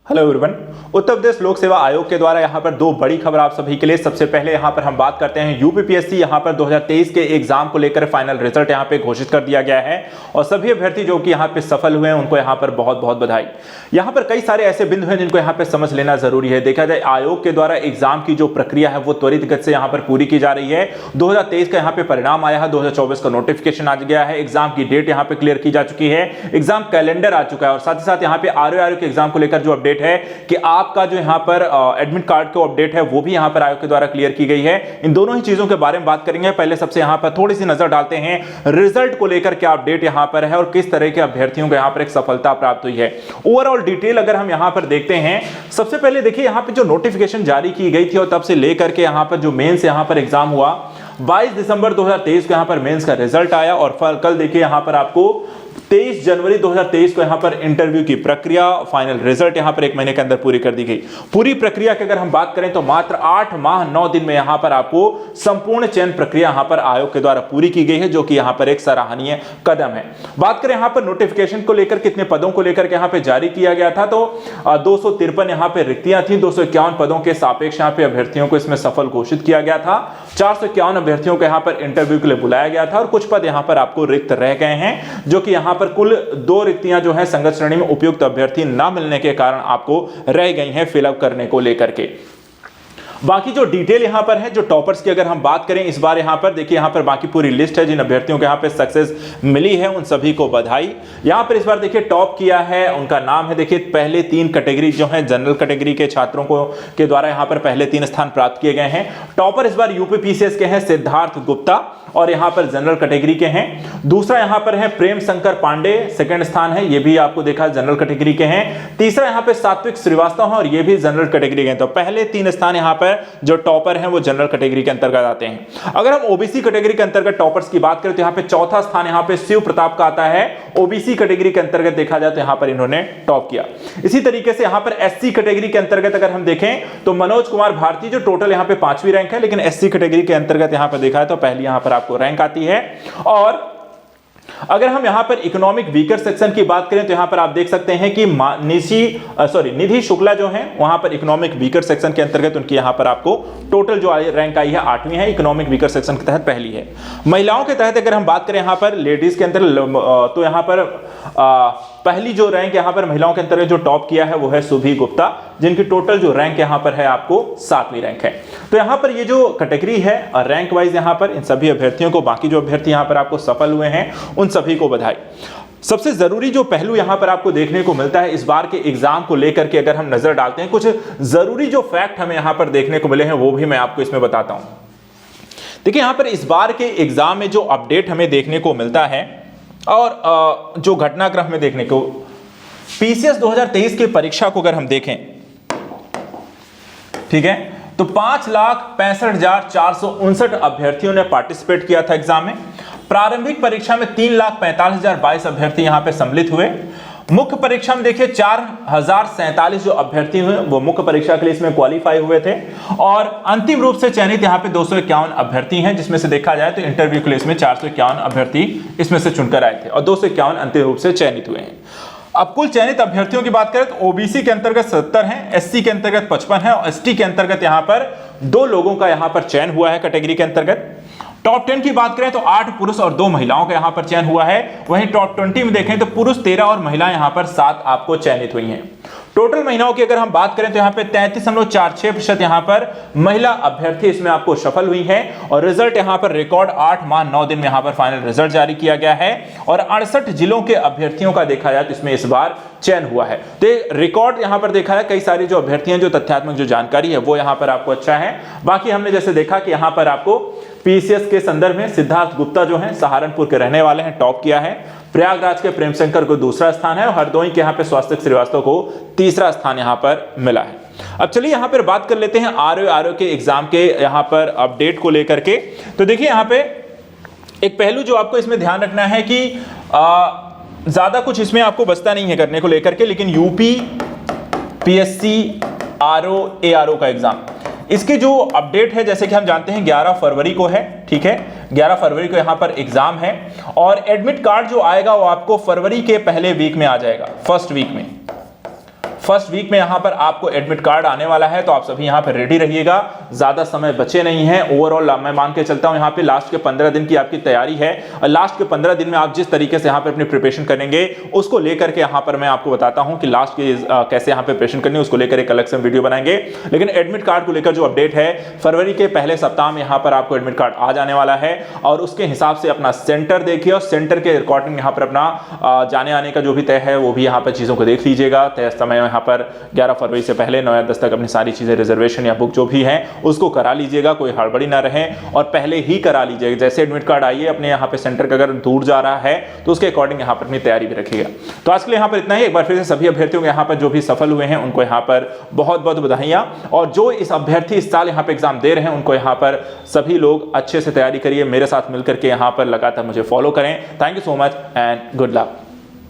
Hello everyone. Uttar Pradesh लोक सेवा आयोग के द्वारा यहाँ पर दो बड़ी खबर आप सभी के लिए। सबसे पहले यहाँ पर हम बात करते हैं यूपीपीएससी यहाँ पर 2023 के एग्जाम को लेकर फाइनल रिजल्ट यहाँ पे घोषित कर दिया गया है और सभी अभ्यर्थी जो कि यहाँ पे सफल हुए हैं उनको यहाँ पर बहुत बहुत बधाई। यहाँ पर कई सारे ऐसे बिंदु हैं जिनको यहाँ पे समझ लेना जरूरी है। देखा जाए आयोग के द्वारा एग्जाम की जो प्रक्रिया है वो त्वरित गति से यहाँ पर पूरी की जा रही है। 2023 का यहाँ पे परिणाम आया है, 2024 का नोटिफिकेशन आ गया है, एग्जाम की डेट यहाँ पे क्लियर की जा चुकी है, एग्जाम कैलेंडर आ चुका है और साथ ही साथ यहाँ पे आरओ के एग्जाम को लेकर जो अपडेट है कि आपका जो यहाँ पर एडमिट कार्ड को अपडेट है वो भी यहाँ पर आयोग के द्वारा क्लियर की गई है। इन दोनों ही चीजों के बारे में बात करेंगे। पहले सबसे यहाँ पर थोड़ी सी नजर डालते हैं रिजल्ट को लेकर क्या अपडेट यहाँ पर है और किस तरह के अभ्यर्थियों को यहाँ पर एक सफलता प्राप्त हुई है। ओवरऑल डिटेल अगर हम यहाँ पर देखते हैं, सबसे पहले देखिए यहाँ पे जो नोटिफिकेशन जारी की गई थी और तब से लेकर के यहाँ पर जो मेंस यहाँ पर एग्जाम हुआ 22 दिसंबर 2023 को यहाँ पर मेंस का रिजल्ट आया और कल देखिए यहाँ पर आपको 23 जनवरी 2023 को यहां पर इंटरव्यू की प्रक्रिया फाइनल रिजल्ट यहां पर 1 महीने के अंदर पूरी कर दी गई। पूरी प्रक्रिया की अगर हम बात करें तो मात्र 8 माह 9 दिन में यहां पर आपको संपूर्ण चयन प्रक्रिया यहां पर आयोग के द्वारा पूरी की गई है, जो कि यहां पर एक सराहनीय कदम है। बात करें यहां पर नोटिफिकेशन को लेकर कितने पदों को लेकर के यहां पर जारी किया गया था, तो 253 यहां पर रिक्तियां थी। 251 पदों के सापेक्ष यहां पर अभ्यर्थियों को इसमें सफल घोषित किया गया था। 451 अभ्यर्थियों को यहां पर इंटरव्यू के लिए बुलाया गया था और कुछ पद यहां पर आपको रिक्त रह गए हैं, जो कि यहां पर कुल 2 रिक्तियां जो है संगत श्रेणी में उपयुक्त अभ्यर्थी ना मिलने के कारण आपको रह गई हैं फिलअप करने को लेकर के। बाकी जो डिटेल यहां पर है, जो टॉपर्स की अगर हम बात करें इस बार यहां पर देखिए, यहां पर बाकी पूरी लिस्ट है जिन अभ्यर्थियों को यहां पे सक्सेस मिली है, उन सभी को बधाई। यहां पर इस बार देखिए टॉप किया है, उनका नाम है देखिए पहले 3 कैटेगरी जो है जनरल कैटेगरी के छात्रों को के द्वारा यहां पर पहले 3 स्थान प्राप्त किए गए हैं। टॉपर इस बार यूपीपीसीएस के हैं सिद्धार्थ गुप्ता और यहां पर जनरल कैटेगरी के हैं। दूसरा यहां पर है प्रेम शंकर पांडे, सेकंड स्थान है, ये भी आपको देखा जनरल कैटेगरी के हैं। तीसरा यहां पे सात्विक श्रीवास्तव है और ये भी जनरल कैटेगरी के हैं। तो पहले 3 स्थान यहां पर जो टॉपर हैं वो जनरल कैटेगरी के अंतर्गत आते हैं। अगर हम ओबीसी कैटेगरी के अंतर्गत टॉपर्स की बात करें तो यहां पे चौथा स्थान यहां पे शिव प्रताप का आता है। ओबीसी कैटेगरी के अंतर्गत देखा जाए तो यहां पर इन्होंने टॉप किया। इसी तरीके से यहां पर एससी कैटेगरी के अंतर्गत अगर हम देखें तो मनोज कुमार भारती जो टोटल यहां पे 5वीं रैंक है, लेकिन एससी कैटेगरी के अंतर्गत यहां पर देखा है तो पहली यहां पर आपको रैंक आती है। और अगर हम यहां पर इकोनॉमिक वीकर सेक्शन की बात करें तो यहां पर आप देख सकते हैं कि निधि शुक्ला जो है वहां पर इकोनॉमिक वीकर सेक्शन के अंतर्गत उनकी यहां पर आपको टोटल जो रैंक आई है 8वीं है, इकोनॉमिक वीकर सेक्शन के तहत पहली है। महिलाओं के तहत अगर हम बात करें यहां पर लेडीज के अंदर तो यहां पर पहली जो रैंक यहां पर महिलाओं के अंतर्गत जो टॉप किया है वो है सुभी गुप्ता, जिनकी टोटल जो रैंक यहां पर है आपको 7वीं रैंक है। तो यहां पर ये जो कैटेगरी है रैंक वाइज यहां पर इन सभी अभ्यर्थियों को, बाकी जो अभ्यर्थी यहां पर आपको सफल हुए हैं उन सभी को बधाई। सबसे जरूरी जो पहलू यहां पर आपको देखने को मिलता है इस बार के एग्जाम को लेकर के अगर हम नजर डालते हैं, कुछ जरूरी जो फैक्ट हमें यहां पर देखने को मिले हैं वो भी मैं आपको इसमें बताता हूं। देखिए यहां पर इस बार के एग्जाम में जो अपडेट हमें देखने को मिलता है और जो घटनाक्रम में देखने को, पीसीएस 2023 की परीक्षा को अगर हम देखें, ठीक है, तो 5,65,459 अभ्यर्थियों ने पार्टिसिपेट किया था एग्जाम में। प्रारंभिक परीक्षा में 3,45,022 अभ्यर्थी यहां पे सम्मिलित हुए। मुख्य परीक्षा में देखिए 4,047 जो अभ्यर्थी हुए वो मुख्य परीक्षा के लिए इसमें क्वालिफाई हुए थे और अंतिम रूप से चयनित यहां पे 251 अभ्यर्थी हैं, जिसमें से देखा जाए तो इंटरव्यू के लिए इसमें 451 अभ्यर्थी इसमें से चुनकर आए थे और 251 अंतिम रूप से चयनित हुए हैं। अब कुल चयनित अभ्यर्थियों की बात करें तो ओबीसी के अंतर्गत 70 हैं, एससी के अंतर्गत 55 है और एसटी के अंतर्गत यहां पर 2 लोगों का यहां पर चयन हुआ है कैटेगरी के अंतर्गत। टॉप 10 की बात करें तो 8 पुरुष और 2 महिलाओं का यहां पर चयन हुआ है। वहीं टॉप 20 में देखें तो पुरुष 13 और महिला यहां पर 7 आपको चयनित हुई हैं। टोटल महिलाओं की अगर हम बात करें तो यहां पे 33.46% यहां पर महिला अभ्यर्थी इसमें आपको सफल हुई हैं और रिजल्ट यहां पर रिकॉर्ड 8 माह 9 दिन में यहां पर फाइनल रिजल्ट जारी किया गया है और 68 जिलों के अभ्यर्थियों का देखा जाए तो इसमें इस बार चयन हुआ है। तो रिकॉर्ड यहां पर देखा है, कई सारी जो अभ्यर्थी हैं, जो तथ्यात्मक जो जानकारी है वो यहां पर आपको अच्छा है। बाकी हमने जैसे देखा कि यहां पर आपको पीसीएस के संदर्भ में सिद्धार्थ गुप्ता जो हैं सहारनपुर के रहने वाले हैं, टॉप किया है। प्रयागराज के प्रेम शंकर को दूसरा स्थान है और हरदोई के यहां पे स्वास्थ्य श्रीवास्तव को तीसरा स्थान यहां पर मिला है। अब चलिए यहां पर बात कर लेते हैं आरओ के एग्जाम के यहां पर अपडेट को लेकर के। तो देखिए यहां पे एक पहलू जो आपको इसमें ध्यान रखना है कि ज्यादा कुछ इसमें आपको बचता नहीं है करने को लेकर के, लेकिन यूपी पीएससी आरओ का एग्जाम, इसकी जो अपडेट है जैसे कि हम जानते हैं 11 फरवरी को है, ठीक है, 11 फरवरी को यहां पर एग्जाम है और एडमिट कार्ड जो आएगा वो आपको फरवरी के पहले वीक में आ जाएगा, फर्स्ट वीक में। फर्स्ट वीक में यहाँ पर आपको एडमिट कार्ड आने वाला है, तो आप सभी यहाँ पर रेडी रहिएगा, ज्यादा समय बचे नहीं है। ओवरऑल मैं मान के चलता हूँ यहाँ पे लास्ट के 15 दिन की आपकी तैयारी है, और लास्ट के 15 दिन में आप जिस तरीके से यहाँ पे अपनी प्रिपरेशन करेंगे उसको लेकर के यहाँ पर मैं आपको बताता हूँ कि लास्ट के कैसे यहाँ पे प्रिपरेशन करनी है, उसको लेकर एक अलग से वीडियो बनाएंगे। लेकिन एडमिट कार्ड को लेकर जो अपडेट है, फरवरी के पहले सप्ताह में यहाँ पर आपको एडमिट कार्ड आ जाने वाला है, और उसके हिसाब से अपना सेंटर देखिए, और सेंटर के अकॉर्डिंग यहाँ पर अपना जाने आने का जो भी तय है वो भी यहाँ पर चीजों को देख लीजिएगा। तय समय यहाँ पर 11 फरवरी से पहले 9 या 10 तक अपनी सारी चीजें रिजर्वेशन या बुक जो भी है उसको करा लीजिएगा, कोई हड़बड़ी ना रहे, और पहले ही करा लीजिएगा। जैसे एडमिट कार्ड आइए अपने यहाँ पे सेंटर का अगर दूर जा रहा है तो उसके अकॉर्डिंग यहाँ पर अपनी तैयारी भी रखिएगा। तो आज के लिए यहाँ पर इतना ही। एक बार फिर से सभी अभ्यर्थियों को यहाँ पर जो भी सफल हुए हैं उनको यहाँ पर बहुत बहुत बधाइयां, और जो इस अभ्यर्थी इस साल यहाँ पे एग्जाम दे रहे हैं उनको यहाँ पर सभी लोग अच्छे से तैयारी करिए, मेरे साथ मिलकर के यहाँ पर लगातार मुझे फॉलो करें। Thank you so much and good luck.